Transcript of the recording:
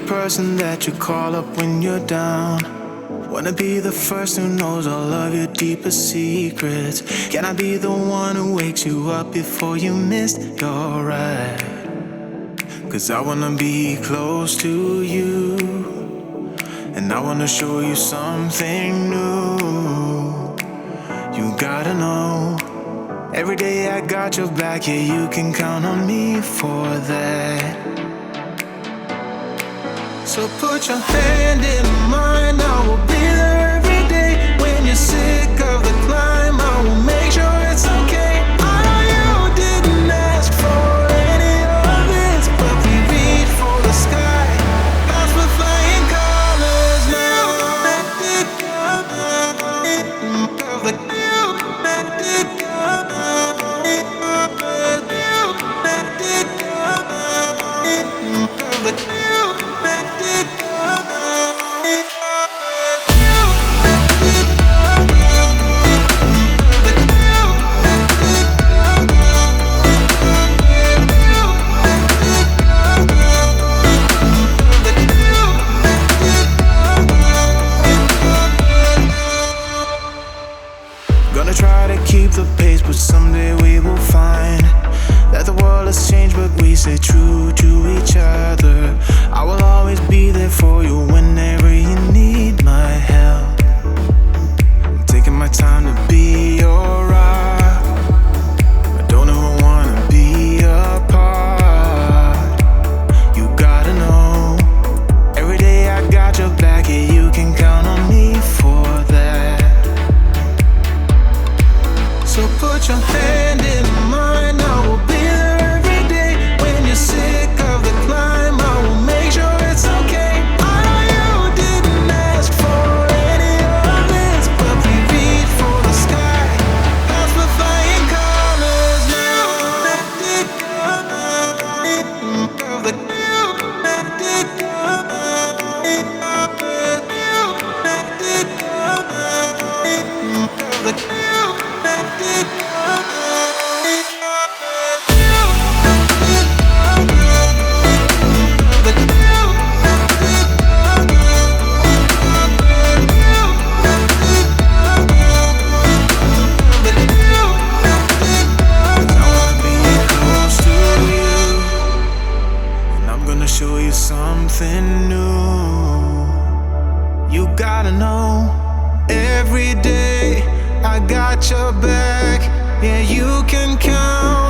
person that you call up when you're down. Wanna be the first who knows all of your deepest secrets. Can I be the one who wakes you up before you missed your ride? 'Cause I wanna be close to you, and I wanna show you something new. You gotta know, every day I got your back, yeah, you can count on me for that. So put your hand in mine, I will be there every day. When you're sick of the climb, I will make sure it's okay. I know you didn't ask for any of this, but we reach for the sky, cause we're flying colors now. Gonna try to keep the pace, but someday we will find that the world has changed, but we stay true to each other. I will always be there for you whenever you need my help. I'm taking my time to be your rock. I don't ever wanna be apart. You gotta know, every day I got your back, yeah, you can count on me for that. So put your hand in mine, I will be there every day. When you're sick of the climb, I will make sure it's okay. I know you didn't ask for any of this, but we reach for the sky, cause we're flying colors now. Show you something new. You gotta know, every day I got your back, yeah, you can count